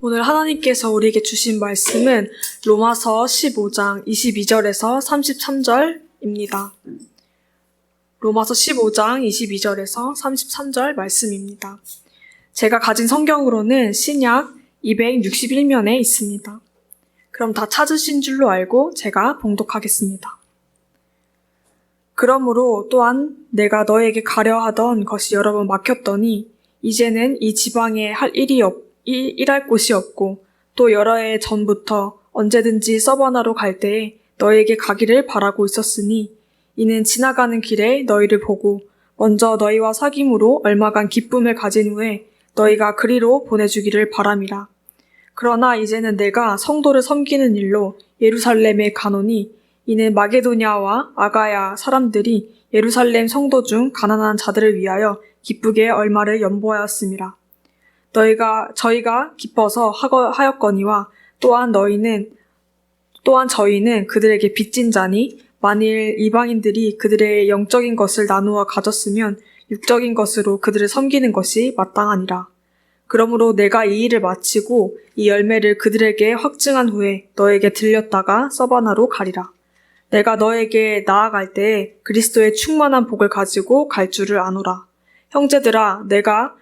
오늘 하나님께서 우리에게 주신 말씀은 로마서 15장 22절에서 33절입니다. 로마서 15장 22절에서 33절 말씀입니다. 제가 가진 성경으로는 신약 261면에 있습니다. 그럼 다 찾으신 줄로 알고 제가 봉독하겠습니다. 그러므로 또한 내가 너에게 가려 하던 것이 여러 번 막혔더니 이제는 이 지방에 일할 곳이 없고 또 여러 해 전부터 언제든지 서바나로 갈 때에 너에게 가기를 바라고 있었으니 이는 지나가는 길에 너희를 보고 먼저 너희와 사귐으로 얼마간 기쁨을 가진 후에 너희가 그리로 보내주기를 바람이라. 그러나 이제는 내가 성도를 섬기는 일로 예루살렘에 가노니 이는 마게도냐와 아가야 사람들이 예루살렘 성도 중 가난한 자들을 위하여 기쁘게 얼마를 연보하였음이라. 저희가 기뻐서 하였거니와 또한 저희는 그들에게 빚진 자니 만일 이방인들이 그들의 영적인 것을 나누어 가졌으면 육적인 것으로 그들을 섬기는 것이 마땅하니라. 그러므로 내가 이 일을 마치고 이 열매를 그들에게 확증한 후에 너에게 들렸다가 서바나로 가리라. 내가 너에게 나아갈 때에 그리스도의 충만한 복을 가지고 갈 줄을 아노라. 형제들아, 내가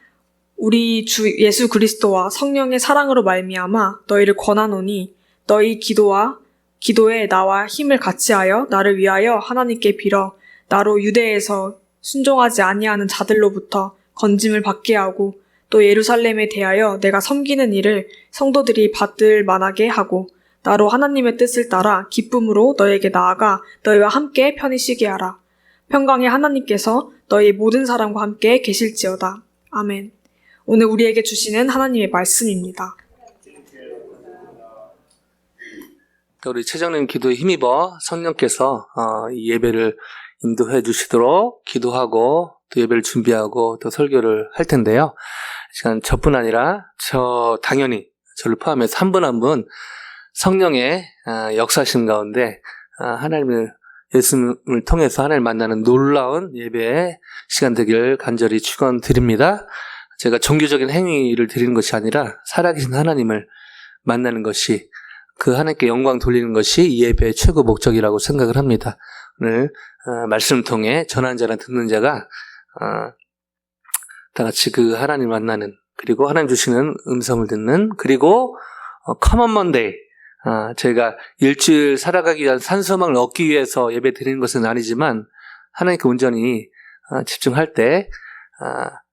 우리 주 예수 그리스도와 성령의 사랑으로 말미암아 너희를 권하노니 너희 기도에 나와 힘을 같이하여 나를 위하여 하나님께 빌어 나로 유대에서 순종하지 아니하는 자들로부터 건짐을 받게 하고 또 예루살렘에 대하여 내가 섬기는 일을 성도들이 받을 만하게 하고 나로 하나님의 뜻을 따라 기쁨으로 너에게 나아가 너희와 함께 편히 쉬게 하라. 평강의 하나님께서 너희 모든 사람과 함께 계실지어다. 아멘. 오늘 우리에게 주시는 하나님의 말씀입니다. 우리 최정님 기도에 힘입어 성령께서 이 예배를 인도해 주시도록 기도하고 또 예배를 준비하고 또 설교를 할 텐데요. 시간 저뿐 아니라 당연히 저를 포함해서 한 분 한 분 성령의 역사심 가운데 하나님을 예수님을 통해서 하나님을 만나는 놀라운 예배의 시간 되기를 간절히 축원드립니다. 제가 종교적인 행위를 드리는 것이 아니라 살아계신 하나님을 만나는 것이 그 하나님께 영광 돌리는 것이 이 예배의 최고 목적이라고 생각을 합니다. 오늘 말씀을 통해 전하는 자나 듣는 자가 다 같이 그 하나님 만나는 그리고 하나님 주시는 음성을 듣는 그리고 커먼 먼데이 저희가 일주일 살아가기 위한 산소망을 얻기 위해서 예배 드리는 것은 아니지만 하나님께 온전히 집중할 때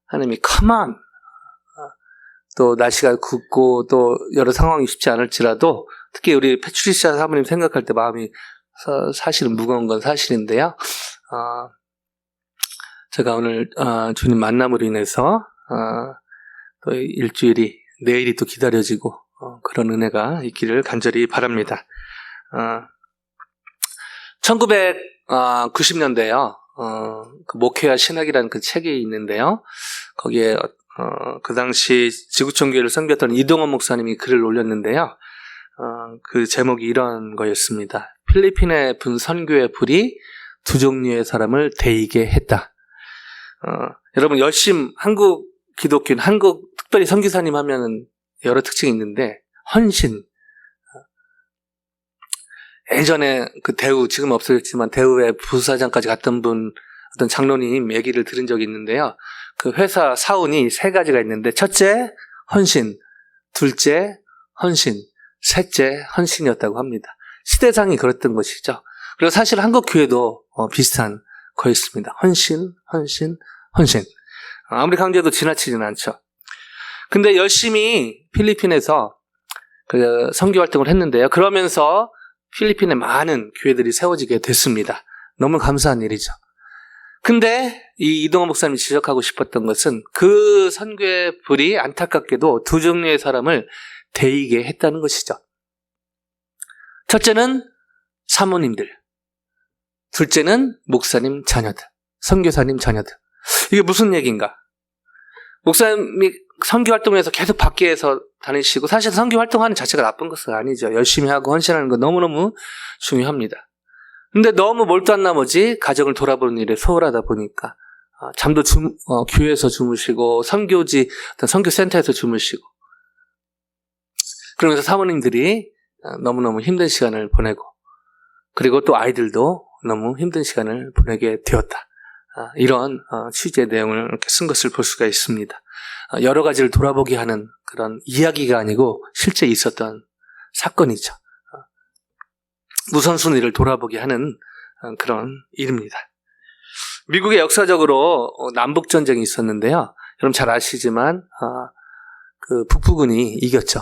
하나님이 컴온 또 날씨가 굽고 또 여러 상황이 쉽지 않을지라도 특히 우리 패트리시아 사모님 생각할 때 마음이 사실은 무거운 건 사실인데요. 제가 오늘 주님 만남으로 인해서 또 일주일이 내일이 또 기다려지고 그런 은혜가 있기를 간절히 바랍니다. 1990년대요. 그 목회와 신학이라는 그 책이 있는데요. 거기에 그 당시 지구촌교회를 섬겼던 이동원 목사님이 글을 올렸는데요. 그 제목이 이런 거였습니다. 필리핀의 분선교회 불이 두 종류의 사람을 데이게 했다. 여러분 한국 기독교인 한국 특별히 선교사님 하면은 여러 특징이 있는데 헌신. 예전에 그 대우 지금 없어졌지만 대우의 부사장까지 갔던 분 어떤 장로님 얘기를 들은 적이 있는데요. 그 회사 사원이 세 가지가 있는데 첫째 헌신, 둘째 헌신, 셋째 헌신이었다고 합니다. 시대상이 그랬던 것이죠. 그리고 사실 한국 교회도 비슷한 거였습니다. 헌신, 헌신, 헌신. 아무리 강조해도 지나치진 않죠. 근데 열심히 필리핀에서 그 선교 활동을 했는데요. 그러면서 필리핀에 많은 교회들이 세워지게 됐습니다. 너무 감사한 일이죠. 근데 이 이동원 목사님이 지적하고 싶었던 것은 그 선교의 불이 안타깝게도 두 종류의 사람을 데이게 했다는 것이죠. 첫째는 사모님들, 둘째는 목사님 자녀들, 선교사님 자녀들. 이게 무슨 얘기인가? 목사님이 선교 활동에서 계속 밖에서 다니시고 사실 선교 활동하는 자체가 나쁜 것은 아니죠. 열심히 하고 헌신하는 건 너무너무 중요합니다. 근데 너무 몰두한 나머지 가정을 돌아보는 일에 소홀하다 보니까 잠도 교회에서 주무시고 선교지 어떤 선교센터에서 주무시고 그러면서 사모님들이 너무너무 힘든 시간을 보내고, 그리고 또 아이들도 너무 힘든 시간을 보내게 되었다. 이런 취지의 내용을 이렇게 쓴 것을 볼 수가 있습니다. 여러 가지를 돌아보게 하는 그런 이야기가 아니고 실제 있었던 사건이죠. 우선순위를 돌아보게 하는 그런 일입니다. 미국의 역사적으로 남북전쟁이 있었는데요. 여러분 잘 아시지만 그 북부군이 이겼죠.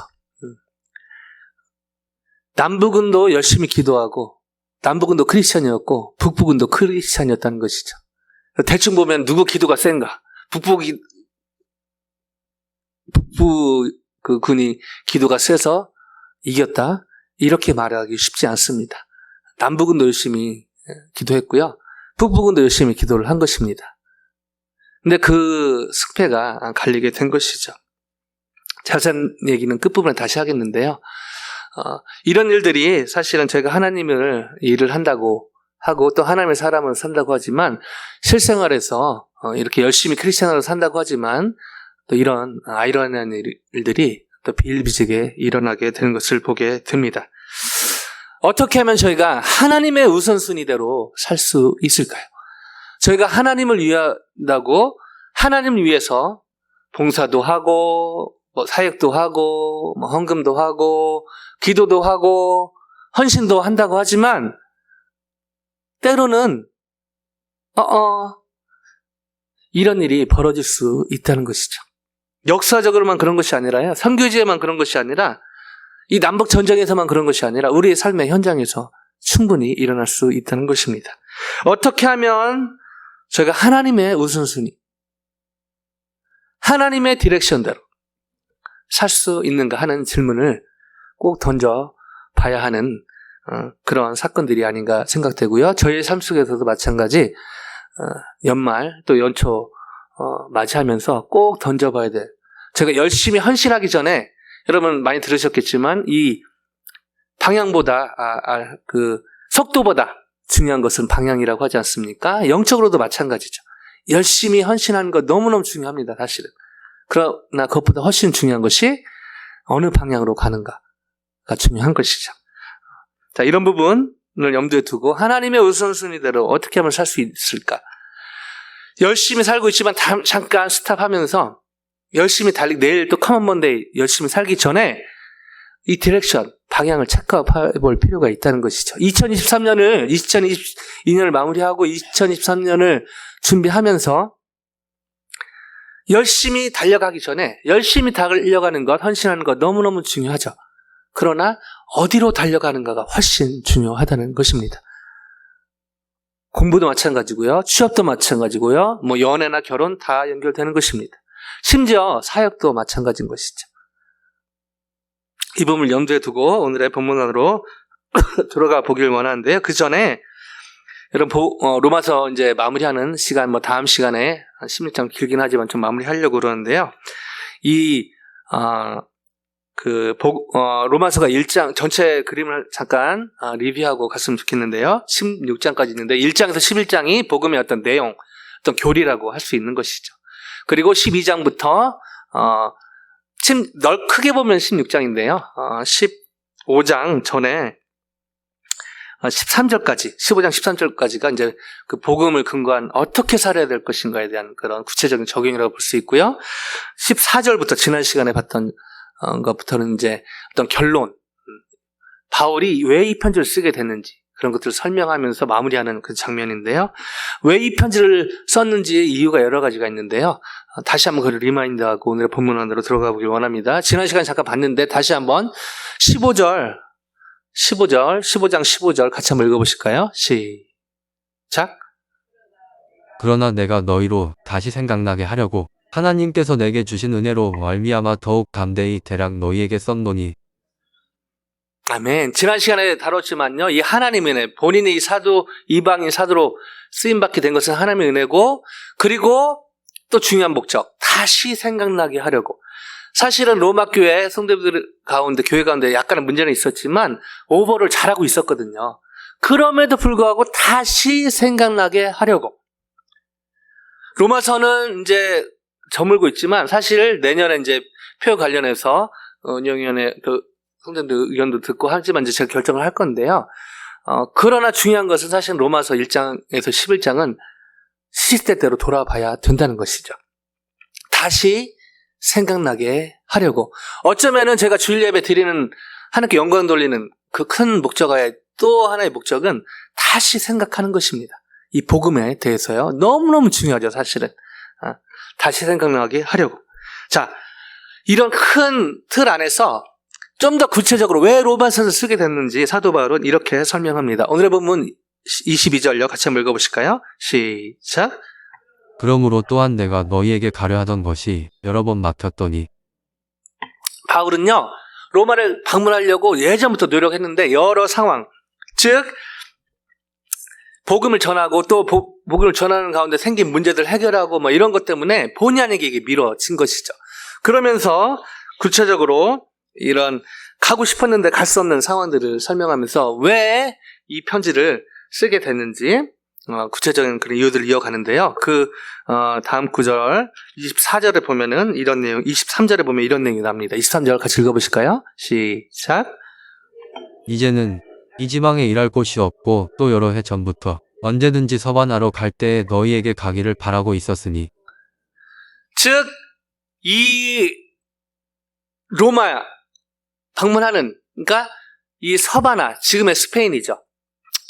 남부군도 열심히 기도하고 남부군도 크리스천이었고 북부군도 크리스천이었다는 것이죠. 대충 보면 누구 기도가 센가? 북부 그 군이 기도가 세서 이겼다. 이렇게 말하기 쉽지 않습니다. 남부군도 열심히 기도했고요. 북부군도 열심히 기도를 한 것입니다. 근데 그 승패가 갈리게 된 것이죠. 자세한 얘기는 끝부분에 다시 하겠는데요. 이런 일들이 사실은 저희가 하나님을 일을 한다고 하고 또 하나님의 사람을 산다고 하지만 실생활에서 이렇게 열심히 크리스천으로 산다고 하지만 또 이런 아이러니한 일들이 또 비일비재하게 일어나게 되는 것을 보게 됩니다. 어떻게 하면 저희가 하나님의 우선순위대로 살 수 있을까요? 저희가 하나님을 위한다고 하나님을 위해서 봉사도 하고 뭐 사역도 하고 뭐 헌금도 하고 기도도 하고 헌신도 한다고 하지만 때로는 이런 일이 벌어질 수 있다는 것이죠. 역사적으로만 그런 것이 아니라요. 선교지에만 그런 것이 아니라 이 남북 전쟁에서만 그런 것이 아니라 우리의 삶의 현장에서 충분히 일어날 수 있다는 것입니다. 어떻게 하면 저희가 하나님의 우선순위, 하나님의 디렉션대로 살 수 있는가 하는 질문을 꼭 던져 봐야 하는 그런 사건들이 아닌가 생각되고요. 저희의 삶 속에서도 마찬가지 연말 또 연초 맞이하면서 꼭 던져봐야 돼. 제가 열심히 헌신하기 전에 여러분 많이 들으셨겠지만 이 방향보다 그 속도보다 중요한 것은 방향이라고 하지 않습니까? 영적으로도 마찬가지죠. 열심히 헌신하는 것 너무너무 중요합니다. 사실은. 그러나 그것보다 훨씬 중요한 것이 어느 방향으로 가는가가 중요한 것이죠. 자, 이런 부분을 염두에 두고 하나님의 우선순위대로 어떻게 하면 살 수 있을까? 열심히 살고 있지만 잠깐 스탑하면서 열심히 내일 또 커먼 먼데이 열심히 살기 전에 이 디렉션, 방향을 체크해 볼 필요가 있다는 것이죠. 2022년을 마무리하고 2023년을 준비하면서 열심히 달려가기 전에 열심히 달려가는 것, 헌신하는 것 너무너무 중요하죠. 그러나 어디로 달려가는가가 훨씬 중요하다는 것입니다. 공부도 마찬가지고요. 취업도 마찬가지고요. 뭐 연애나 결혼 다 연결되는 것입니다. 심지어 사역도 마찬가지인 것이죠. 이 부분을 염두에 두고 오늘의 본문으로 들어가 보길 원하는데요. 그 전에 여러분 로마서 이제 마무리하는 시간, 뭐 다음 시간에 16장 길긴 하지만 좀 마무리하려고 그러는데요. 로마서가 1장 전체 그림을 잠깐 리뷰하고 갔으면 좋겠는데요. 16장까지 있는데 1장에서 11장이 복음의 어떤 내용, 어떤 교리라고 할 수 있는 것이죠. 그리고 12장부터 크게 보면 16장인데요. 15장 전에 13절까지, 15장 13절까지가 이제 그 복음을 근거한 어떻게 살아야 될 것인가에 대한 그런 구체적인 적용이라고 볼 수 있고요. 14절부터 지난 시간에 봤던 것부터는 이제 어떤 결론, 바울이 왜 이 편지를 쓰게 됐는지 그런 것들을 설명하면서 마무리하는 그 장면인데요. 왜 이 편지를 썼는지 이유가 여러 가지가 있는데요. 다시 한번 그걸 리마인드하고 오늘의 본문 안으로 들어가 보길 원합니다. 지난 시간에 잠깐 봤는데 다시 한번 15장 15절 같이 한번 읽어보실까요? 시작. 그러나 내가 너희로 다시 생각나게 하려고 하나님께서 내게 주신 은혜로 말미암아 더욱 담대히 대략 너희에게 썼노니. 아멘. 지난 시간에 다뤘지만요. 이 하나님의 은혜, 본인의 이 사도, 이방인 사도로 쓰임받게 된 것은 하나님의 은혜고, 그리고 또 중요한 목적, 다시 생각나게 하려고. 사실은 로마 교회 성도들 가운데, 교회 가운데 약간의 문제는 있었지만 오버를 잘하고 있었거든요. 그럼에도 불구하고 다시 생각나게 하려고. 로마서는 이제 저물고 있지만 사실 내년에 이제 표 관련해서 운영위원회 성도님들 의견도 듣고 하지만 이제 제가 결정을 할 건데요. 그러나 중요한 것은 사실 로마서 1장에서 11장은 시시때때로 돌아봐야 된다는 것이죠. 다시 생각나게 하려고. 어쩌면은 제가 주일 예배 드리는 하나님께 영광 돌리는 그 큰 목적의 또 하나의 목적은 다시 생각하는 것입니다. 이 복음에 대해서요. 너무너무 중요하죠, 사실은. 다시 생각나게 하려고. 자, 이런 큰 틀 안에서 좀 더 구체적으로 왜 로마서를 쓰게 됐는지 사도 바울은 이렇게 설명합니다. 오늘의 본문 22절요. 같이 한번 읽어보실까요? 시작. 그러므로 또한 내가 너희에게 가려 하던 것이 여러 번 막혔더니 바울은요, 로마를 방문하려고 예전부터 노력했는데 여러 상황, 즉 복음을 전하고 또 복음을 전하는 가운데 생긴 문제들 해결하고 뭐 이런 것 때문에 본의 아니게 이게 미뤄진 것이죠. 그러면서 구체적으로 이런 가고 싶었는데 갈 수 없는 상황들을 설명하면서 왜 이 편지를 쓰게 됐는지 구체적인 그런 이유들을 이어가는데요. 다음 구절 24절에 보면은 이런 내용, 23절에 보면 이런 내용이 나옵니다. 23절 같이 읽어보실까요? 시작. 이제는 이 지방에 일할 곳이 없고 또 여러 해 전부터 언제든지 서반하러 갈 때에 너희에게 가기를 바라고 있었으니 즉 이 로마 방문하는, 그러니까 이 서바나, 지금의 스페인이죠.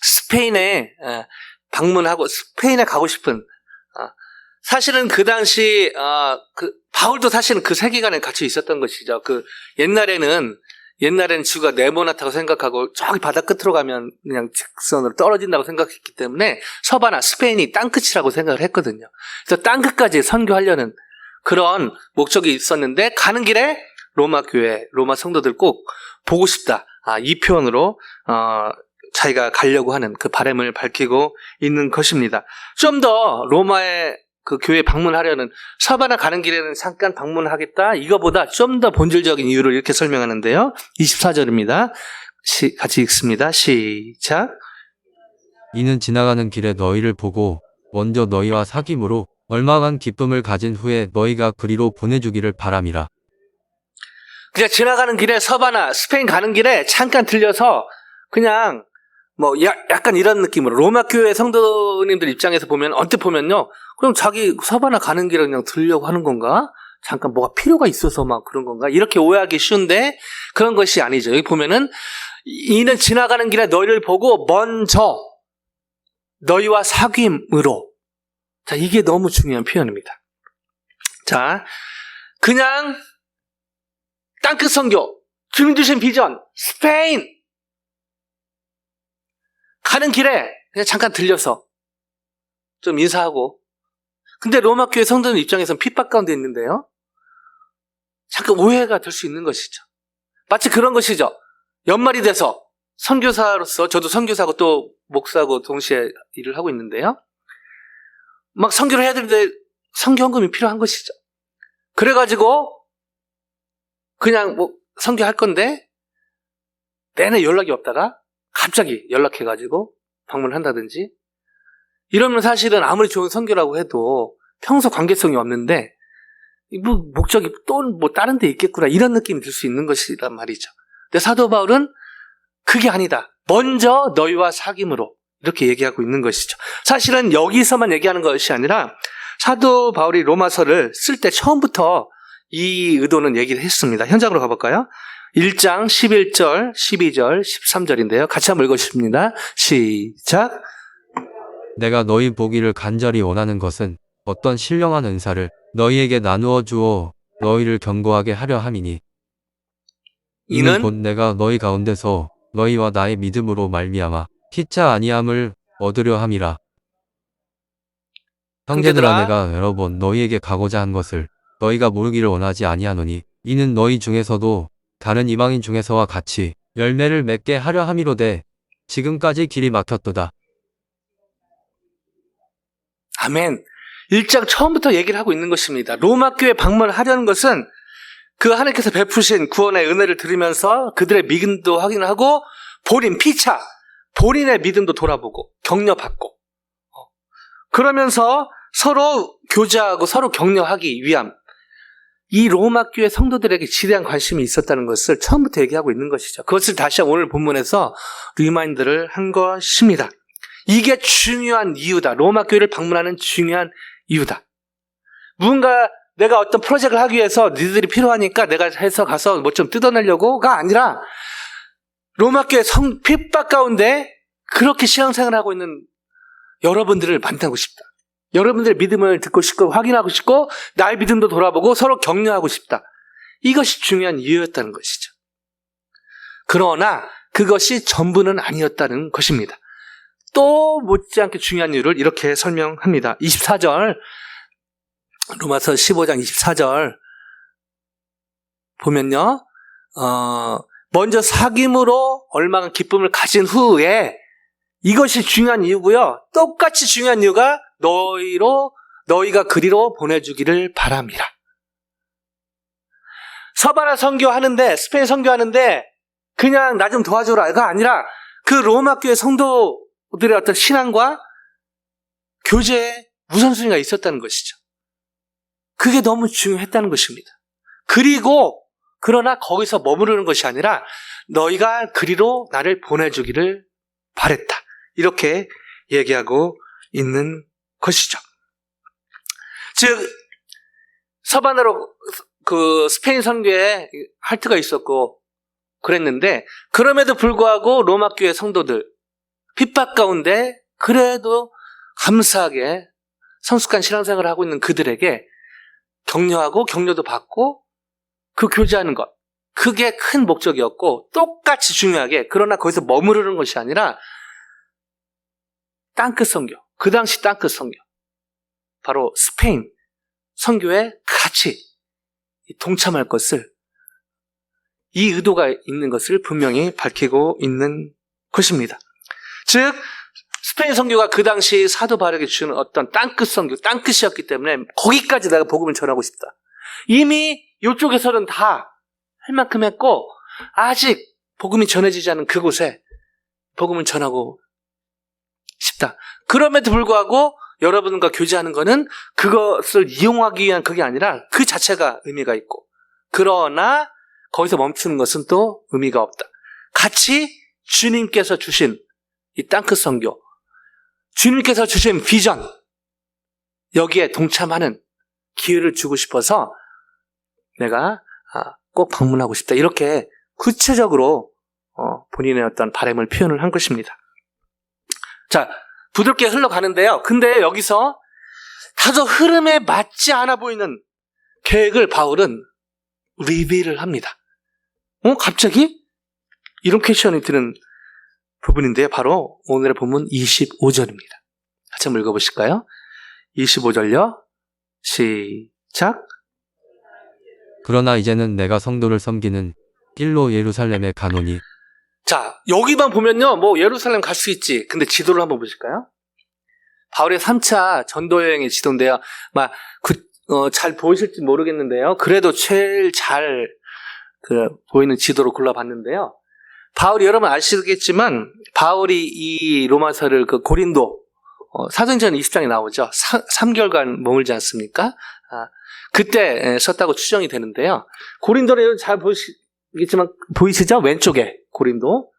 스페인에 방문하고 스페인에 가고 싶은, 사실은 그 당시 바울도 사실은 그 세계관에 같이 있었던 것이죠. 옛날에는 지구가 네모나다고 생각하고 저기 바다 끝으로 가면 그냥 직선으로 떨어진다고 생각했기 때문에 서바나, 스페인이 땅끝이라고 생각을 했거든요. 그래서 땅끝까지 선교하려는 그런 목적이 있었는데 가는 길에 로마 교회, 로마 성도들 꼭 보고 싶다. 이 표현으로 자기가 가려고 하는 그 바람을 밝히고 있는 것입니다. 좀 더 로마의 그 교회 방문하려는, 서바나 가는 길에는 잠깐 방문하겠다. 이거보다 좀 더 본질적인 이유를 이렇게 설명하는데요. 24절입니다. 같이 읽습니다. 시작. 이는 지나가는 길에 너희를 보고 먼저 너희와 사귐으로 얼마간 기쁨을 가진 후에 너희가 그리로 보내주기를 바람이라. 그냥 지나가는 길에 서바나, 스페인 가는 길에 잠깐 들려서 그냥 뭐 약간 이런 느낌으로 로마 교회 성도님들 입장에서 보면 언뜻 보면요, 그럼 자기 서바나 가는 길에 그냥 들으려고 하는 건가? 잠깐 뭐가 필요가 있어서 막 그런 건가? 이렇게 오해하기 쉬운데 그런 것이 아니죠. 여기 보면은 이는 지나가는 길에 너희를 보고 먼저 너희와 사귐으로. 자, 이게 너무 중요한 표현입니다. 자, 그냥 땅끝 선교, 주님 주신 비전, 스페인 가는 길에 그냥 잠깐 들려서 좀 인사하고. 근데 로마 교회 성도들 입장에서는 핍박 가운데 있는데요, 잠깐 오해가 될 수 있는 것이죠. 마치 그런 것이죠. 연말이 돼서 선교사로서, 저도 선교사고 또 목사고 동시에 일을 하고 있는데요, 막 선교를 해야 되는데 선교헌금이 필요한 것이죠. 그래가지고 그냥 뭐 선교할 건데 내내 연락이 없다가 갑자기 연락해가지고 방문한다든지 이러면 사실은 아무리 좋은 선교라고 해도 평소 관계성이 없는데 뭐 목적이 또 뭐 다른 데 있겠구나 이런 느낌이 들 수 있는 것이란 말이죠. 근데 사도 바울은 그게 아니다. 먼저 너희와 사귐으로 이렇게 얘기하고 있는 것이죠. 사실은 여기서만 얘기하는 것이 아니라 사도 바울이 로마서를 쓸 때 처음부터 이 의도는 얘기를 했습니다. 현장으로 가볼까요? 1장 11절, 12절, 13절인데요. 같이 한번 읽어주십니다. 시작. 내가 너희 보기를 간절히 원하는 것은 어떤 신령한 은사를 너희에게 나누어 주어 너희를 견고하게 하려 함이니 이는 곧 내가 너희 가운데서 너희와 나의 믿음으로 말미암아 피차 아니함을 얻으려 함이라. 형제들아, 내가 여러 번 너희에게 가고자 한 것을 너희가 모르기를 원하지 아니하노니 이는 너희 중에서도 다른 이방인 중에서와 같이 열매를 맺게 하려 함이로되 지금까지 길이 막혔도다. 아멘. 1장 처음부터 얘기를 하고 있는 것입니다. 로마 교회 방문을 하려는 것은 그 하나님께서 베푸신 구원의 은혜를 들으면서 그들의 믿음도 확인하고 본인의 믿음도 돌아보고 격려받고 그러면서 서로 교제하고 서로 격려하기 위함. 이 로마 교회 성도들에게 지대한 관심이 있었다는 것을 처음부터 얘기하고 있는 것이죠. 그것을 다시 오늘 본문에서 리마인드를 한 것입니다. 이게 중요한 이유다. 로마 교회를 방문하는 중요한 이유다. 무언가 내가 어떤 프로젝트를 하기 위해서 니들이 필요하니까 내가 해서 가서 뭐 좀 뜯어내려고가 아니라 로마 교회 핍박 가운데 그렇게 신앙생활을 하고 있는 여러분들을 만나고 싶다. 여러분들의 믿음을 듣고 싶고 확인하고 싶고 나의 믿음도 돌아보고 서로 격려하고 싶다. 이것이 중요한 이유였다는 것이죠. 그러나 그것이 전부는 아니었다는 것입니다. 또 못지않게 중요한 이유를 이렇게 설명합니다. 24절, 로마서 15장 24절 보면요. 먼저 사귐으로 얼마나 기쁨을 가진 후에 이것이 중요한 이유고요. 똑같이 중요한 이유가 너희가 그리로 보내주기를 바랍니다. 서바나 선교하는데, 스페인 선교하는데 그냥 나 좀 도와줘라가 아니라 그 로마 교회 성도들의 어떤 신앙과 교제에 우선순위가 있었다는 것이죠. 그게 너무 중요했다는 것입니다. 그리고 그러나 거기서 머무르는 것이 아니라 너희가 그리로 나를 보내주기를 바랬다. 이렇게 얘기하고 있는 것이죠. 즉 서바나로 그 스페인 선교에 할트가 있었고 그랬는데 그럼에도 불구하고 로마 교회 성도들 핍박 가운데 그래도 감사하게 성숙한 신앙생활을 하고 있는 그들에게 격려하고 격려도 받고 그 교제하는 것 그게 큰 목적이었고 똑같이 중요하게 그러나 거기서 머무르는 것이 아니라 땅끝 선교 그 당시 땅끝 선교 바로 스페인 선교에 같이 동참할 것을 이 의도가 있는 것을 분명히 밝히고 있는 것입니다. 즉 스페인 선교가 그 당시 사도 바울에게 주는 어떤 땅끝 선교, 땅끝이었기 때문에 거기까지 내가 복음을 전하고 싶다. 이미 이쪽에서는 다 할 만큼 했고 아직 복음이 전해지지 않은 그곳에 복음을 전하고 싶다. 그럼에도 불구하고 여러분과 교제하는 것은 그것을 이용하기 위한 그게 아니라 그 자체가 의미가 있고 그러나 거기서 멈추는 것은 또 의미가 없다. 같이 주님께서 주신 이 땅끝 선교 주님께서 주신 비전 여기에 동참하는 기회를 주고 싶어서 내가 꼭 방문하고 싶다. 이렇게 구체적으로 본인의 어떤 바람을 표현을 한 것입니다. 자, 부드럽게 흘러가는데요. 근데 여기서 다소 흐름에 맞지 않아 보이는 계획을 바울은 리빌을 합니다. 갑자기? 이런 퀘션이 드는 부분인데 바로 오늘의 본문 25절입니다. 같이 한번 읽어보실까요? 25절요. 시작. 그러나 이제는 내가 성도를 섬기는 길로 예루살렘에 가노니. 자, 여기만 보면요. 뭐 예루살렘 갈 수 있지. 근데 지도를 한번 보실까요? 바울의 3차 전도 여행의 지도인데요. 잘 보이실지 모르겠는데요. 그래도 제일 잘 보이는 지도로 골라봤는데요. 바울이 여러분 아시겠지만 바울이 이 로마서를 그 고린도 사도행전 20장에 나오죠. 3개월간 머물지 않습니까? 그때 썼다고 추정이 되는데요. 고린도는 잘 보이시겠지만 보이시죠? 왼쪽에 고린도.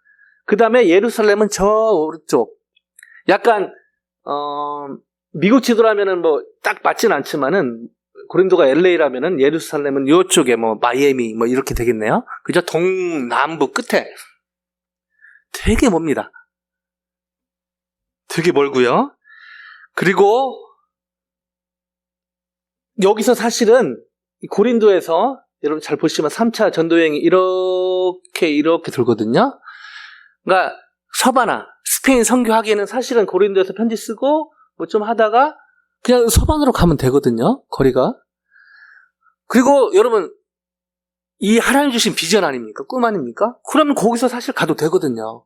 그 다음에 예루살렘은 저 오른쪽. 약간 미국 지도라면은 뭐 딱 맞진 않지만은 고린도가 LA라면은 예루살렘은 이쪽에 뭐 마이애미 뭐 이렇게 되겠네요. 그죠? 동남부 끝에 되게 멉니다. 되게 멀고요. 그리고 여기서 사실은 고린도에서 여러분 잘 보시면 3차 전도여행이 이렇게 돌거든요. 그러니까 서바나 스페인 선교하기에는 사실은 고린도에서 편지 쓰고 뭐 좀 하다가 그냥 서반으로 가면 되거든요. 거리가. 그리고 여러분 이 하나님 주신 비전 아닙니까? 꿈 아닙니까? 그러면 거기서 사실 가도 되거든요.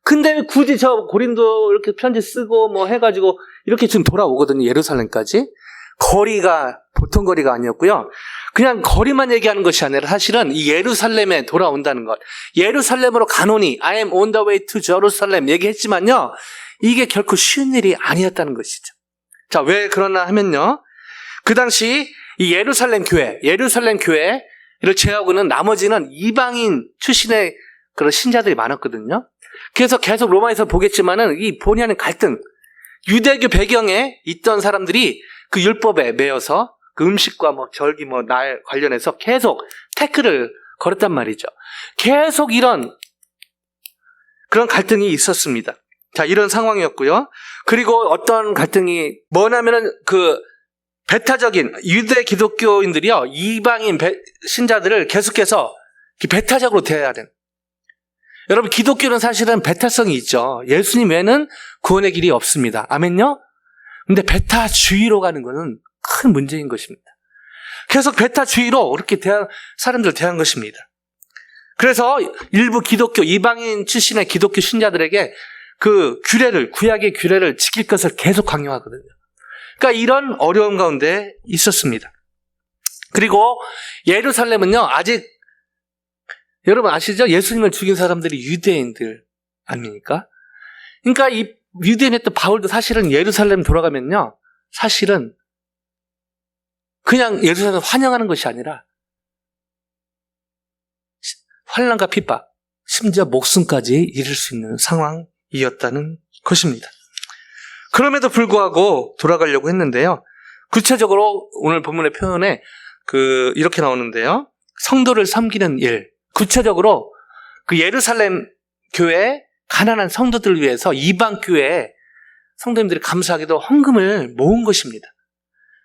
근데 왜 굳이 저 고린도 이렇게 편지 쓰고 뭐 해가지고 이렇게 지금 돌아오거든요. 예루살렘까지. 거리가 보통 거리가 아니었고요. 그냥 거리만 얘기하는 것이 아니라 사실은 이 예루살렘에 돌아온다는 것. 예루살렘으로 가노니 I am on the way to Jerusalem 얘기했지만요. 이게 결코 쉬운 일이 아니었다는 것이죠. 자, 왜 그러나 하면요. 그 당시 이 예루살렘 교회를 제외하고는 나머지는 이방인 출신의 그런 신자들이 많았거든요. 그래서 계속 로마에서 보겠지만은 이 본의 아닌 갈등, 유대교 배경에 있던 사람들이 그 율법에 매여서 그 음식과 뭐 절기 뭐 날 관련해서 계속 태클을 걸었단 말이죠. 계속 이런 그런 갈등이 있었습니다. 자, 이런 상황이었고요. 그리고 어떤 갈등이 뭐냐면은 그 배타적인 유대 기독교인들이요, 이방인 신자들을 계속해서 배타적으로 대해야 되는. 여러분, 기독교는 사실은 배타성이 있죠. 예수님 외에는 구원의 길이 없습니다. 아멘요? 근데 배타주의로 가는 것은 큰 문제인 것입니다. 계속 배타주의로 이렇게 사람들을 대한 것입니다. 그래서 일부 기독교, 이방인 출신의 기독교 신자들에게 그 구약의 규례를 지킬 것을 계속 강요하거든요. 그러니까 이런 어려움 가운데 있었습니다. 그리고 예루살렘은요, 아직 여러분 아시죠? 예수님을 죽인 사람들이 유대인들 아닙니까? 그러니까 이 유대인했던 바울도 사실은 예루살렘 돌아가면요, 사실은 그냥 예루살렘 환영하는 것이 아니라 환난과 핍박, 심지어 목숨까지 잃을 수 있는 상황이었다는 것입니다. 그럼에도 불구하고 돌아가려고 했는데요. 구체적으로 오늘 본문의 표현에 이렇게 나오는데요. 성도를 섬기는 일. 구체적으로 그 예루살렘 교회 가난한 성도들을 위해서 이방 교회에 성도님들이 감사하게도 헌금을 모은 것입니다.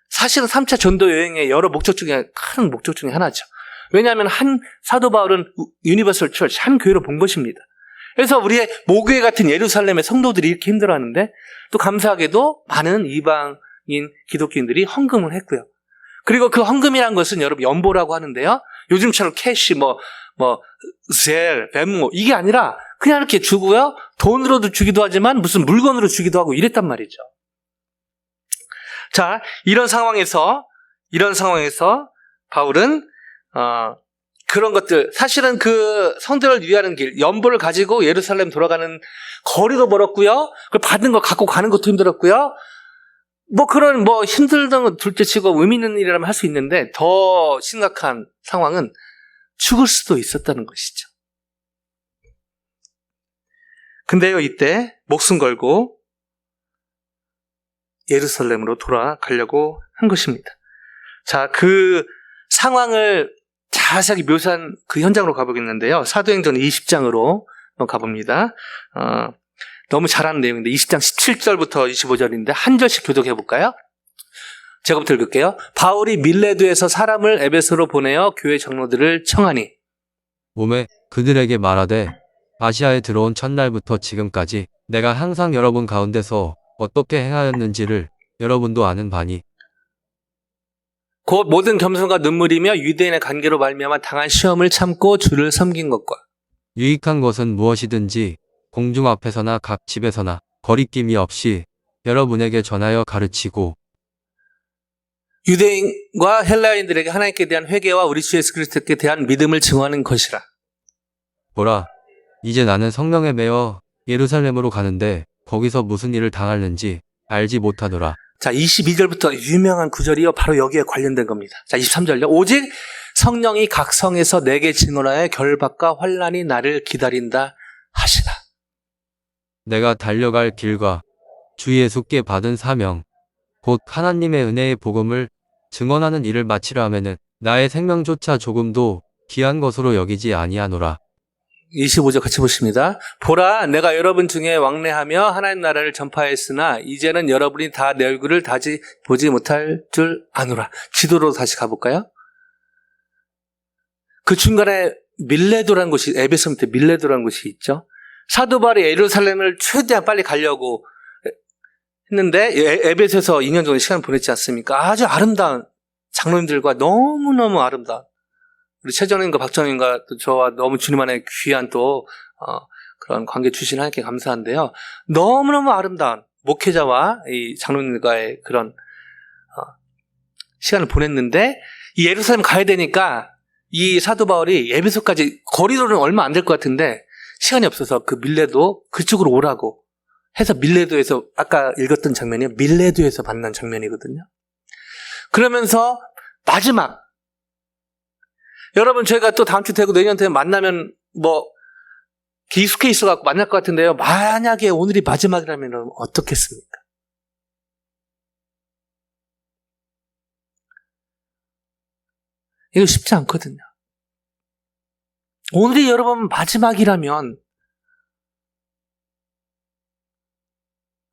사실은 3차 전도 여행의 여러 목적 중에 큰 목적 중에 하나죠. 왜냐하면 한 사도 바울은 유니버설 처치, 한 교회로 본 것입니다. 그래서 우리의 모교회 같은 예루살렘의 성도들이 이렇게 힘들어하는데 또 감사하게도 많은 이방인 기독교인들이 헌금을 했고요. 그리고 그 헌금이란 것은 여러분 연보라고 하는데요. 요즘처럼 캐시, 셀, 뱀모 이게 아니라 그냥 이렇게 주고요. 돈으로도 주기도 하지만 무슨 물건으로 주기도 하고 이랬단 말이죠. 자, 이런 상황에서 바울은 그런 것들, 사실은 그 성도를 위하는 길, 연보를 가지고 예루살렘 돌아가는 거리도 멀었고요. 그걸 받는 거 갖고 가는 것도 힘들었고요. 그런 힘들던 거 둘째치고 의미 있는 일이라면 할 수 있는데 더 심각한 상황은 죽을 수도 있었다는 것이죠. 근데요, 이때 목숨 걸고 예루살렘으로 돌아가려고 한 것입니다. 자, 그 상황을 자세하게 묘사한 그 현장으로 가보겠는데요. 사도행전 20장으로 가봅니다. 너무 잘하는 내용인데 20장 17절부터 25절인데 한 절씩 교독해 볼까요? 제가부터 읽을게요. 바울이 밀레도에서 사람을 에베소로 보내어 교회 장로들을 청하니 몸에 그들에게 말하되 아시아에 들어온 첫날부터 지금까지 내가 항상 여러분 가운데서 어떻게 행하였는지를 여러분도 아는 바니 곧 모든 겸손과 눈물이며 유대인의 관계로 말미암아 당한 시험을 참고 주를 섬긴 것과 유익한 것은 무엇이든지 공중 앞에서나 각 집에서나 거리낌이 없이 여러분에게 전하여 가르치고 유대인과 헬라인들에게 하나님께 대한 회개와 우리 주 예수 그리스도께 대한 믿음을 증언하는 것이라. 보라, 이제 나는 성령에 매여 예루살렘으로 가는데 거기서 무슨 일을 당하는지 알지 못하노라. 자, 22절부터 유명한 구절이요. 바로 여기에 관련된 겁니다. 자, 23절요. 오직 성령이 각 성에서 내게 증언하여 결박과 환난이 나를 기다린다 하시라. 내가 달려갈 길과 주 예수께 받은 사명, 곧 하나님의 은혜의 복음을 증언하는 일을 마치려 하면은 나의 생명조차 조금도 귀한 것으로 여기지 아니하노라. 25절 같이 보십니다. 보라, 내가 여러분 중에 왕래하며 하나님 나라를 전파했으나 이제는 여러분이 다 내 얼굴을 다시 보지 못할 줄 아노라. 지도로 다시 가볼까요? 그 중간에 밀레도라는 곳이, 에베소 밑에 밀레도라는 곳이 있죠. 사도 바울이 예루살렘을 최대한 빨리 가려고 했는데 에베소에서 2년 정도 시간을 보냈지 않습니까? 아주 아름다운 장로님들과 너무너무 아름다운 우리 최정님과 박정님과 또 저와 너무 주님 안에 귀한 또 그런 관계 주신 하나님께 감사한데요. 너무너무 아름다운 목회자와 이 장로님과의 그런 시간을 보냈는데 이 예루살렘 가야 되니까 이 사도 바울이 에베소까지 거리로는 얼마 안 될 것 같은데 시간이 없어서 그 밀레도 그쪽으로 오라고 해서 밀레도에서 아까 읽었던 장면이 밀레도에서 만난 장면이거든요. 그러면서 마지막. 여러분, 저희가 또 다음 주 되고 내년 되면 만나면 뭐 익숙해 있어갖고 만날 것 같은데요. 만약에 오늘이 마지막이라면 어떻겠습니까? 이거 쉽지 않거든요. 오늘이 여러분 마지막이라면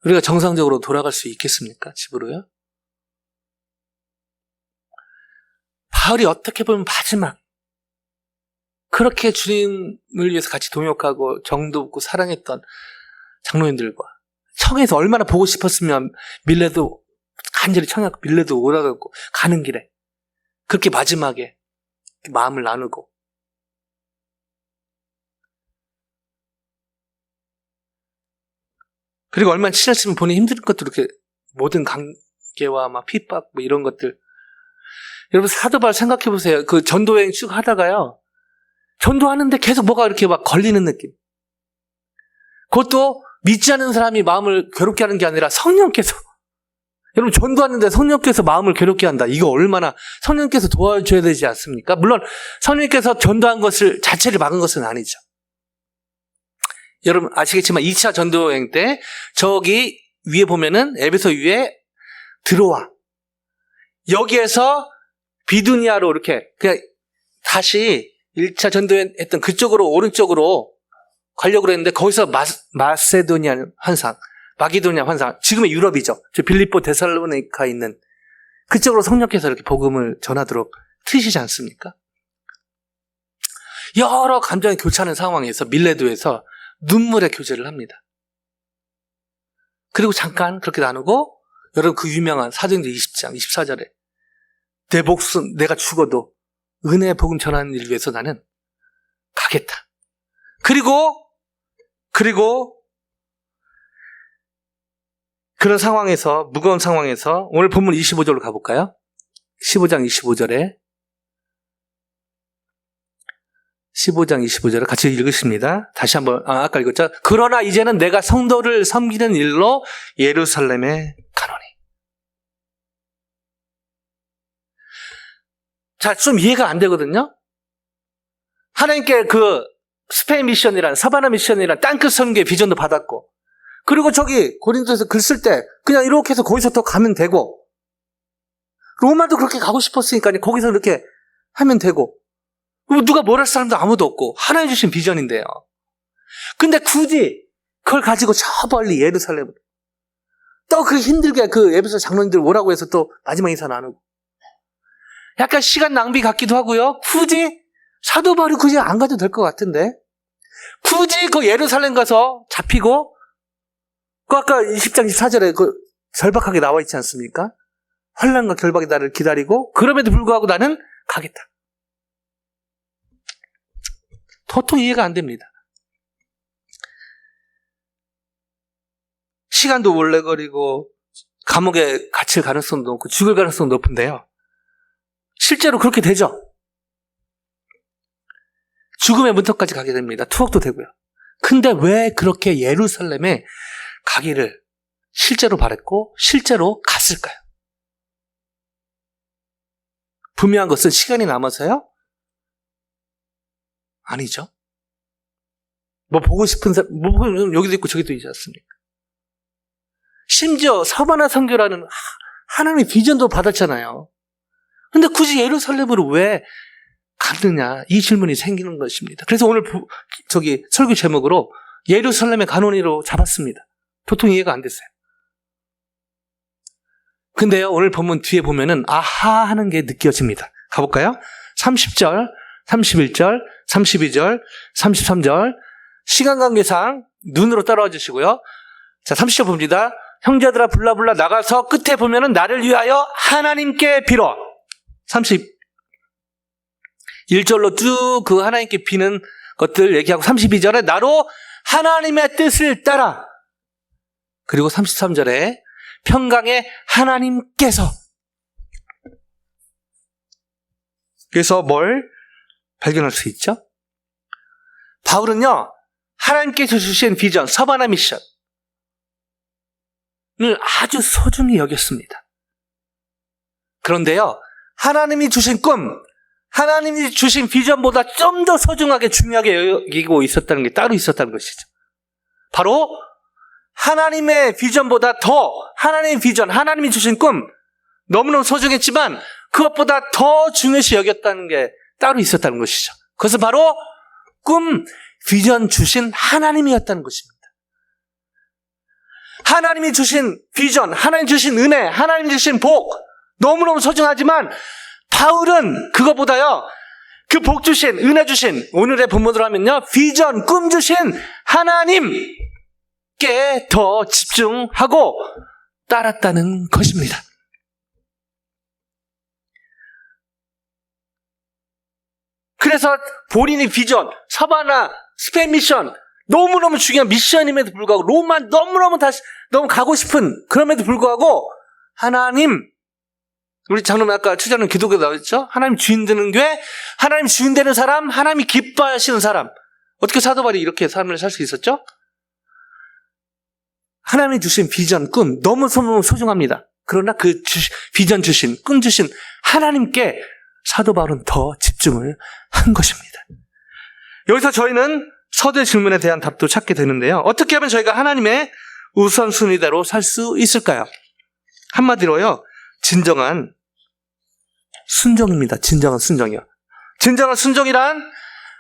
우리가 정상적으로 돌아갈 수 있겠습니까? 집으로요? 바울이 어떻게 보면 마지막, 그렇게 주님을 위해서 같이 동역하고 정도 없고 사랑했던 장로님들과 청해서 얼마나 보고 싶었으면 밀레도 간절히 청하고 밀레도 오라가고 가는 길에 그렇게 마지막에 마음을 나누고, 그리고 얼마나 친했으면 본인이 힘든 것도 이렇게 모든 관계와 막 핍박 뭐 이런 것들. 여러분, 사도 바울 생각해 보세요. 그 전도여행 쭉 하다가요, 전도하는데 계속 뭐가 이렇게 막 걸리는 느낌. 그것도 믿지 않는 사람이 마음을 괴롭게 하는 게 아니라 성령께서, 여러분, 전도하는데 성령께서 마음을 괴롭게 한다. 이거 얼마나 성령께서 도와줘야 되지 않습니까? 물론 성령께서 전도한 것을 자체를 막은 것은 아니죠. 여러분 아시겠지만 2차 전도여행 때 저기 위에 보면은 에베소 위에 들어와, 여기에서 비두니아로 이렇게 그냥 다시 1차 전도여행 했던 그쪽으로 오른쪽으로 가려고 그랬는데, 거기서 마세도니아 환상, 마기도니아 환상, 지금의 유럽이죠. 저 빌립보 데살로니카 있는 그쪽으로 성령께서 이렇게 복음을 전하도록 트시지 않습니까? 여러 감정의 교차하는 상황에서 밀레도에서 눈물의 교제를 합니다. 그리고 잠깐 그렇게 나누고, 여러분 그 유명한 사도행전 20장 24절에 내 목숨 내가 죽어도 은혜의 복음 전하는 일을 위해서 나는 가겠다. 그리고 그런 상황에서, 무거운 상황에서 오늘 본문 25절로 가볼까요? 15장 25절에 15장 25절을 같이 읽으십니다. 다시 한번, 아까 읽었죠? 그러나 이제는 내가 성도를 섬기는 일로 예루살렘에 가노니. 자, 좀 이해가 안 되거든요? 하나님께 그 스페인 미션이란, 사바나 미션이란 땅끝 선교의 비전도 받았고, 그리고 저기 고린도에서 글 쓸 때 그냥 이렇게 해서 거기서 더 가면 되고, 로마도 그렇게 가고 싶었으니까 거기서 이렇게 하면 되고, 누가 뭘 할 사람도 아무도 없고 하나님 주신 비전인데요. 근데 굳이 그걸 가지고 저 멀리 예루살렘으로 또 그 힘들게 그 에베소 장로님들 오라고 해서 또 마지막 인사 나누고, 약간 시간 낭비 같기도 하고요. 굳이 사도 바울이 굳이 안 가도 될 것 같은데, 굳이 그 예루살렘 가서 잡히고, 그 아까 20장 24절에 그 절박하게 나와 있지 않습니까? 환난과 결박이 나를 기다리고, 그럼에도 불구하고 나는 가겠다. 도통 이해가 안 됩니다. 시간도 오래 걸리고 감옥에 갇힐 가능성도 높고 죽을 가능성도 높은데요. 실제로 그렇게 되죠. 죽음의 문턱까지 가게 됩니다. 투옥도 되고요. 근데 왜 그렇게 예루살렘에 가기를 실제로 바랬고 실제로 갔을까요? 분명한 것은 시간이 남아서요? 아니죠. 뭐 보고 싶은 사람, 뭐 여기도 있고 저기도 있지 않습니까? 심지어 사바나 선교라는 하나님의 비전도 받았잖아요. 근데 굳이 예루살렘으로 왜 갔느냐, 이 질문이 생기는 것입니다. 그래서 오늘 설교 제목으로 예루살렘의 가노니로 잡았습니다. 도통 이해가 안 됐어요. 근데요, 오늘 본문 뒤에 보면은 아하 하는 게 느껴집니다. 가볼까요? 30절, 31절, 32절, 33절, 시간 관계상 눈으로 따라와 주시고요. 자, 30절 봅니다. 형제들아 불라불라 나가서 끝에 보면은 나를 위하여 하나님께 빌어. 31절로 쭉 그 하나님께 비는 것들 얘기하고, 32절에 나로 하나님의 뜻을 따라, 그리고 33절에 평강의 하나님께서. 그래서 뭘 발견할 수 있죠? 바울은요, 하나님께서 주신 비전, 사바나 미션을 아주 소중히 여겼습니다. 그런데요, 하나님이 주신 꿈, 하나님이 주신 비전보다 좀 더 소중하게 중요하게 여기고 있었다는 게 따로 있었다는 것이죠. 바로 하나님의 비전보다 더 하나님의 비전, 하나님이 주신 꿈 너무너무 소중했지만 그것보다 더 중요시 여겼다는 게 따로 있었다는 것이죠. 그것은 바로 꿈, 비전 주신 하나님이었다는 것입니다. 하나님이 주신 비전, 하나님 주신 은혜, 하나님 주신 복 너무너무 소중하지만 바울은 그것보다요, 그 복 주신, 은혜 주신, 오늘의 본문으로 하면요, 비전, 꿈 주신 하나님께 더 집중하고 따랐다는 것입니다. 그래서 본인의 비전, 사바나, 스페인 미션, 너무너무 중요한 미션임에도 불구하고, 로마 너무 가고 싶은, 그럼에도 불구하고, 하나님, 우리 장로님 아까 추자는 기독교 나왔죠? 하나님 주인 되는 교회, 하나님 주인 되는 사람, 하나님이 기뻐하시는 사람. 어떻게 사도 바울이 이렇게 삶을 살 수 있었죠? 하나님이 주신 비전, 꿈, 너무 소중합니다. 그러나 그 비전 주신, 꿈 주신 하나님께 사도 바울은 더 집중을 한 것입니다. 여기서 저희는 서두의 질문에 대한 답도 찾게 되는데요. 어떻게 하면 저희가 하나님의 우선순위대로 살 수 있을까요? 한마디로요, 진정한 순종입니다. 진정한 순종이요. 진정한 순종이란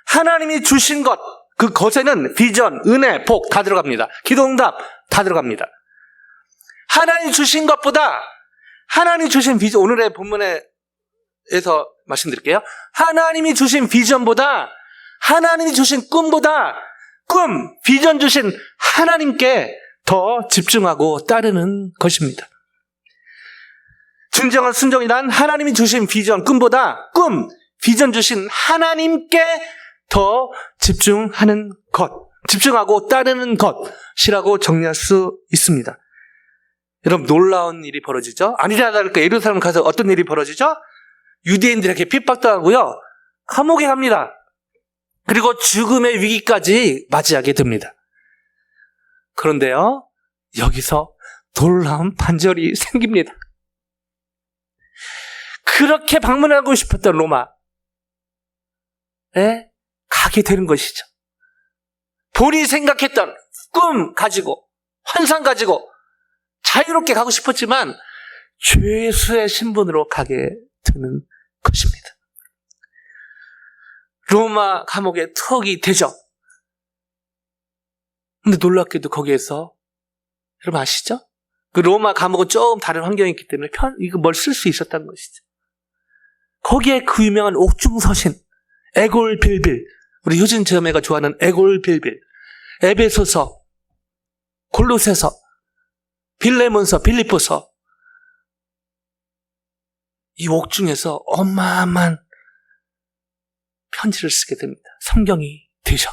하나님이 주신 것, 그 것에는 비전, 은혜, 복 다 들어갑니다. 기도응답 다 들어갑니다. 하나님 주신 것보다 하나님 주신 비전, 오늘의 본문에서 말씀드릴게요. 하나님이 주신 비전보다, 하나님이 주신 꿈보다 꿈, 비전 주신 하나님께 더 집중하고 따르는 것입니다. 진정한 순종이란 하나님이 주신 비전, 꿈보다 꿈, 비전 주신 하나님께 더 집중하는 것, 집중하고 따르는 것이라고 정리할 수 있습니다. 여러분, 놀라운 일이 벌어지죠? 아니나 다를까 예루살렘 가서 어떤 일이 벌어지죠? 유대인들에게 핍박당하고요, 감옥에 갑니다. 그리고 죽음의 위기까지 맞이하게 됩니다. 그런데요, 여기서 놀라운 반절이 생깁니다. 그렇게 방문하고 싶었던 로마에 가게 되는 것이죠. 본인이 생각했던 꿈 가지고, 환상 가지고 자유롭게 가고 싶었지만 죄수의 신분으로 가게 되는 것입니다. 로마 감옥에 투옥이 되죠. 근데 놀랍게도 거기에서, 여러분 아시죠? 그 로마 감옥은 조금 다른 환경이기 때문에 이거 뭘 쓸 수 있었다는 것이죠. 거기에 그 유명한 옥중서신, 에골빌빌, 우리 효진 자매가 좋아하는 에골빌빌, 에베소서, 골로새서, 빌레몬서, 빌립보서, 이 옥중에서 어마어마한 편지를 쓰게 됩니다. 성경이 되죠.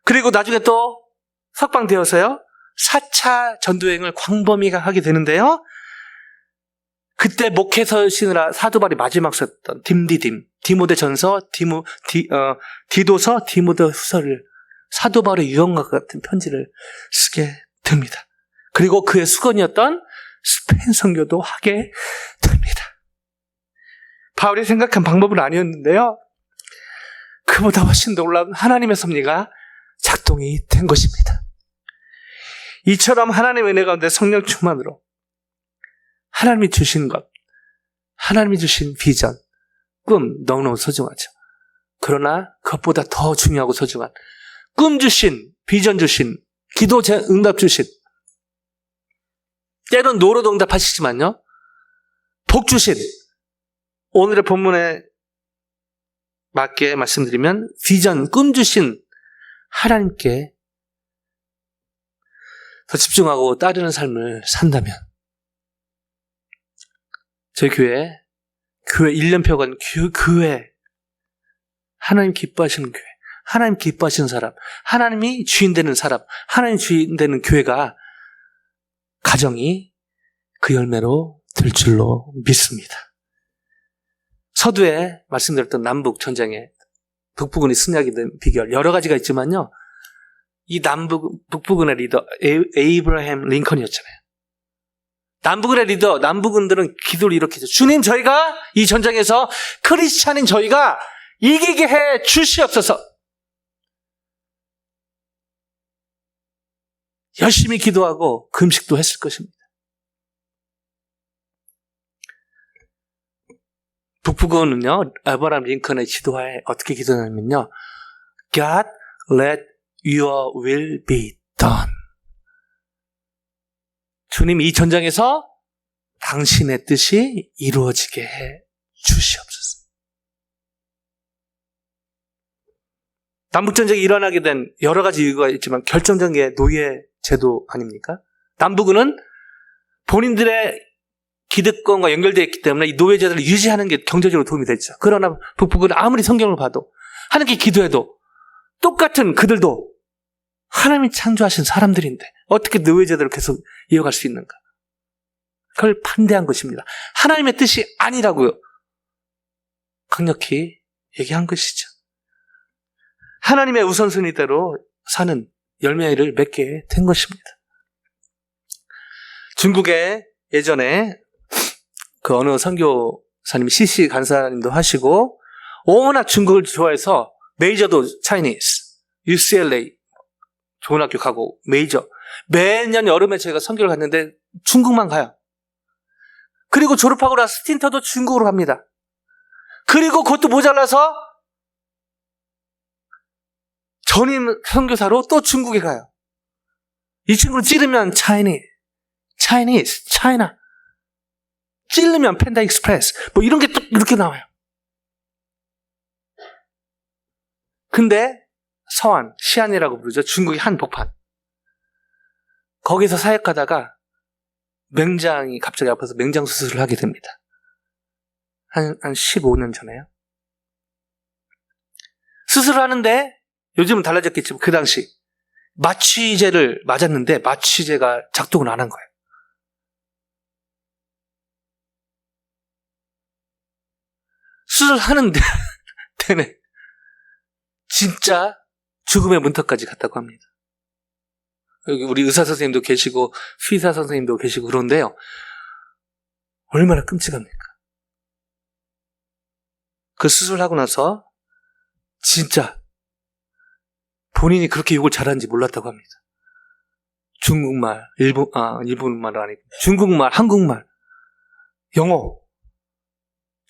그리고 나중에 또 석방되어서요, 4차 전도여행을 광범위가 하게 되는데요, 그때 목회 서시느라 사도 바울이 마지막 썼던 디모데전서, 디도서, 디모데후서를 사도 바울의 유언과 같은 편지를 쓰게 됩니다. 그리고 그의 수건이었던 스페인 선교도 하게 됩니다. 바울이 생각한 방법은 아니었는데요, 그보다 훨씬 놀라운 하나님의 섭리가 작동이 된 것입니다. 이처럼 하나님의 은혜 가운데 성령 충만으로 하나님이 주신 것, 하나님이 주신 비전, 꿈 너무너무 소중하죠. 그러나 그것보다 더 중요하고 소중한 꿈 주신, 비전 주신, 기도 응답 주신, 때론 노로도 응답하시지만요, 복 주신, 오늘의 본문에 맞게 말씀드리면 비전, 꿈 주신 하나님께 더 집중하고 따르는 삶을 산다면, 저희 교회 1년표간 교회, 하나님 기뻐하시는 교회, 하나님 기뻐하시는 사람, 하나님이 주인 되는 사람, 하나님 주인 되는 교회가, 가정이 그 열매로 될 줄로 믿습니다. 서두에 말씀드렸던 남북 전쟁의 북부군이 승리하게 된 비결 여러 가지가 있지만요, 이 북부군의 리더 에이브라햄 링컨이었잖아요. 남부군의 리더, 남부군들은 기도를 이렇게 했죠. 주님, 저희가 이 전쟁에서 크리스찬인 저희가 이기게 해 주시옵소서. 열심히 기도하고 금식도 했을 것입니다. 북부군은요, 아브라함 링컨의 지도하에 어떻게 기도하냐면요. God, let your will be done. 주님, 이 전장에서 당신의 뜻이 이루어지게 해 주시옵소서. 남북전쟁이 일어나게 된 여러 가지 이유가 있지만 결정적인 게 노예 제도 아닙니까? 남북은 본인들의 기득권과 연결되어 있기 때문에 이 노예 제도를 유지하는 게 경제적으로 도움이 됐죠. 그러나 북북은 아무리 성경을 봐도 하나님께 기도해도 똑같은 그들도 하나님이 창조하신 사람들인데 어떻게 노예 제도를 계속 이어갈 수 있는가? 그걸 반대한 것입니다. 하나님의 뜻이 아니라고요. 강력히 얘기한 것이죠. 하나님의 우선순위대로 사는 열매를 맺게 된 것입니다. 중국에 예전에 그 어느 선교사님, CC 간사님도 하시고 워낙 중국을 좋아해서 메이저도 차이니스, UCLA 좋은 학교 가고 메이저 매년 여름에 제가 선교를 갔는데 중국만 가요. 그리고 졸업하고 나서 스틴터도 중국으로 갑니다. 그리고 그것도 모자라서 전임 선교사로 또 중국에 가요. 이 친구는 찌르면 Chinese, China. 찌르면 펜다 익스프레스. 뭐 이런 게 또 이렇게 나와요. 근데 서안, 시안이라고 부르죠. 중국의 한복판. 거기서 사역하다가 맹장이 갑자기 아파서 맹장 수술을 하게 됩니다. 한 15년 전에요. 수술을 하는데 요즘은 달라졌겠지만 그 당시 마취제를 맞았는데 마취제가 작동을 안 한 거예요. 수술하는데 되네. 진짜 죽음의 문턱까지 갔다고 합니다. 여기 우리 의사 선생님도 계시고 수의사 선생님도 계시고 그런데요. 얼마나 끔찍합니까? 그 수술하고 나서 진짜 본인이 그렇게 욕을 잘하는지 몰랐다고 합니다. 중국말, 일본말은 아니고 중국말, 한국말, 영어.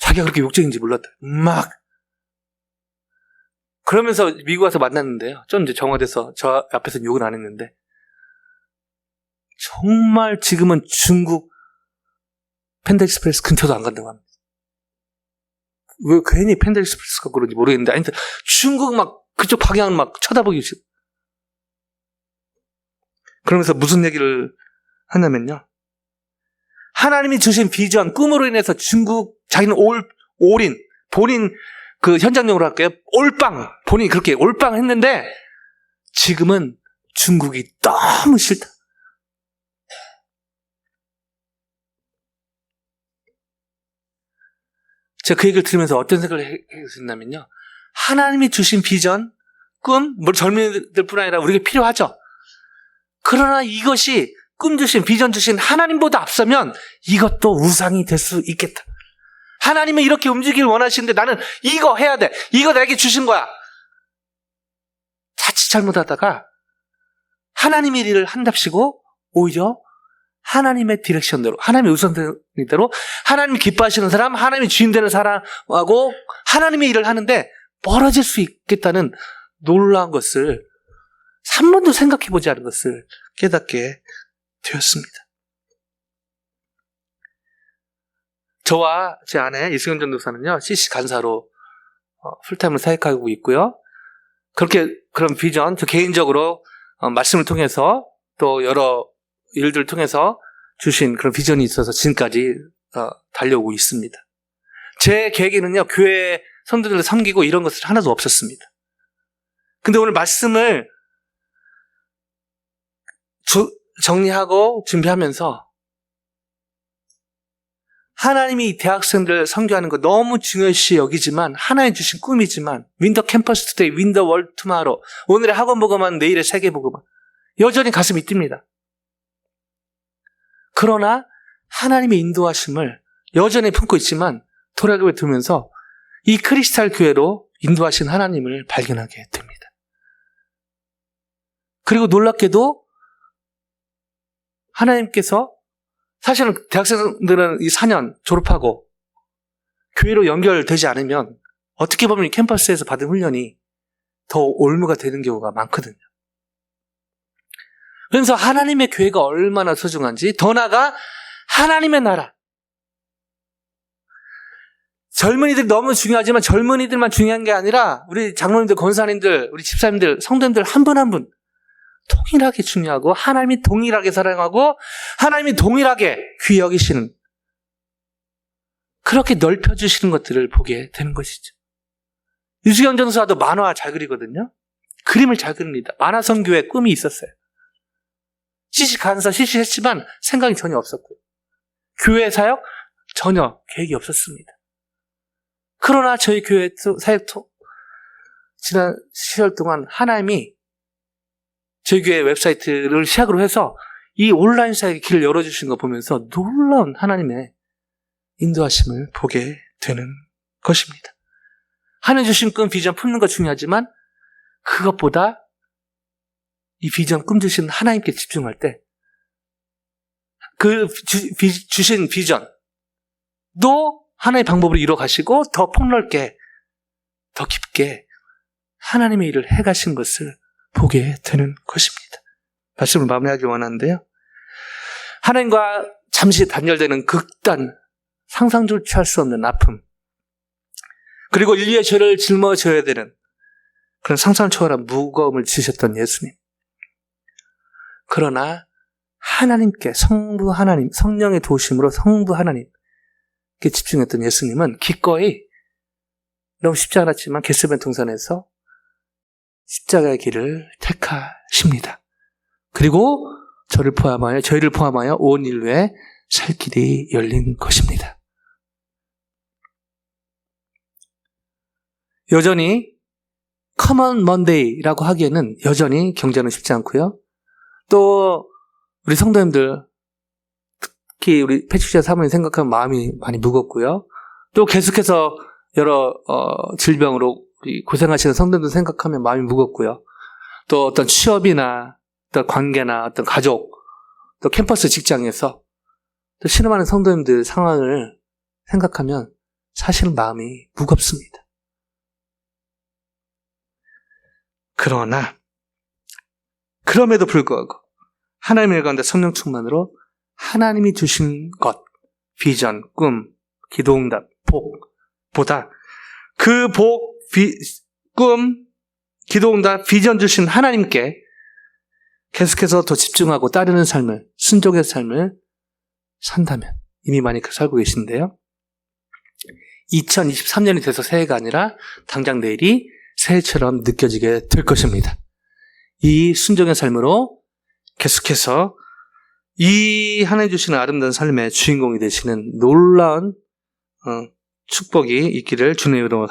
자기가 그렇게 욕쟁인지 몰랐다. 막. 그러면서 미국 와서 만났는데요. 좀 이제 정화돼서 저 앞에서 욕은 안 했는데 정말 지금은 중국 펜다익스프레스 근처도 안 간다고 합니다. 왜 괜히 펜다익스프레스가 그런지 모르겠는데 아니 중국 막 그쪽 방향을 막 쳐다보기 싫어. 그러면서 무슨 얘기를 하냐면요. 하나님이 주신 비전, 꿈으로 인해서 중국, 자기는 올인, 본인 그 현장용으로 할게요. 올빵, 본인이 그렇게 올빵 했는데 지금은 중국이 너무 싫다. 제가 그 얘기를 들으면서 어떤 생각을 했냐면요. 하나님이 주신 비전, 꿈, 뭐 젊은이들 뿐 아니라 우리에게 필요하죠. 그러나 이것이 꿈 주신, 비전 주신 하나님보다 앞서면 이것도 우상이 될 수 있겠다. 하나님은 이렇게 움직이길 원하시는데 나는 이거 해야 돼. 이거 내게 주신 거야. 자칫 잘못하다가 하나님의 일을 한답시고 오히려 하나님의 디렉션대로, 하나님의 우선대로 하나님이 기뻐하시는 사람, 하나님이 주인 되는 사람하고 하나님의 일을 하는데 멀어질 수 있겠다는 놀라운 것을 한 번도 생각해보지 않은 것을 깨닫게 되었습니다. 저와 제 아내 이승현 전도사는요, CC 간사로 풀타임을 사역하고 있고요. 그렇게 그런 비전, 저 개인적으로 말씀을 통해서 또 여러 일들을 통해서 주신 그런 비전이 있어서 지금까지 달려오고 있습니다. 제 계획에는요, 교회 성도들을 섬기고 이런 것은 하나도 없었습니다. 근데 오늘 말씀을 정리하고 준비하면서 하나님이 대학생들 선교하는 거 너무 중요시 여기지만 하나님 주신 꿈이지만 윈더 캠퍼스 투데이, 윈더 월드 투마로 오늘의 학원 복음만 내일의 세계 복음만 여전히 가슴이 뜁니다. 그러나 하나님의 인도하심을 여전히 품고 있지만 돌아가게 되면서 이 크리스탈 교회로 인도하신 하나님을 발견하게 됩니다. 그리고 놀랍게도 하나님께서 사실은 대학생들은 이 4년 졸업하고 교회로 연결되지 않으면 어떻게 보면 이 캠퍼스에서 받은 훈련이 더 올무가 되는 경우가 많거든요. 그래서 하나님의 교회가 얼마나 소중한지, 더 나아가 하나님의 나라. 젊은이들이 너무 중요하지만 젊은이들만 중요한 게 아니라 우리 장로님들, 권사님들, 우리 집사님들, 성도님들 한 분 한 분 동일하게 중요하고 하나님이 동일하게 사랑하고 하나님이 동일하게 귀히 여기시는, 그렇게 넓혀주시는 것들을 보게 되는 것이죠. 유수경 전사도 만화 잘 그리거든요. 그림을 잘 그립니다. 만화선교회 꿈이 있었어요. 시식간사 시식했지만 생각이 전혀 없었고 교회 사역 전혀 계획이 없었습니다. 그러나 저희 교회 사역 지난 10월 동안 하나님이 저희 교회 웹사이트를 시작으로 해서 이 온라인 사역의 길을 열어주신 거 보면서 놀라운 하나님의 인도하심을 보게 되는 것입니다. 하나님 주신 꿈, 비전 품는 거 중요하지만 그것보다 이 비전, 꿈 주신 하나님께 집중할 때 그 주신 비전도 하나의 방법으로 이뤄 가시고 더 폭넓게, 더 깊게 하나님의 일을 해가신 것을 보게 되는 것입니다. 말씀을 마무리하기 원하는데요. 하나님과 잠시 단절되는 극단, 상상조차 할 수 없는 아픔, 그리고 인류의 죄를 짊어져야 되는 그런 상상을 초월한 무거움을 지셨던 예수님. 그러나 하나님께, 성부 하나님, 성령의 도우심으로 성부 하나님께 집중했던 예수님은 기꺼이, 너무 쉽지 않았지만 겟세마네 동산에서 십자가의 길을 택하십니다. 그리고 저희를 포함하여 온 인류에 살 길이 열린 것입니다. 여전히 커먼 먼데이라고 하기에는 여전히 경제는 쉽지 않고요. 또 우리 성도님들, 특히 우리 패치자 사모님 생각하면 마음이 많이 무겁고요. 또 계속해서 여러 질병으로 고생하시는 성도님들 생각하면 마음이 무겁고요. 또 어떤 취업이나 어떤 관계나 어떤 가족, 또 캠퍼스 직장에서 또 신음하는 성도님들 상황을 생각하면 사실은 마음이 무겁습니다. 그러나 그럼에도 불구하고 하나님의 가운데 성령 충만으로 하나님이 주신 것, 비전, 꿈, 기도응답, 복보다 그 복, 꿈, 기도응답, 비전 주신 하나님께 계속해서 더 집중하고 따르는 삶을, 순종의 삶을 산다면, 이미 많이 살고 계신데요. 2023년이 돼서 새해가 아니라 당장 내일이 새해처럼 느껴지게 될 것입니다. 이 순종의 삶으로 계속해서 이 하나님 주시는 아름다운 삶의 주인공이 되시는 놀라운 축복이 있기를 주님의 이름으로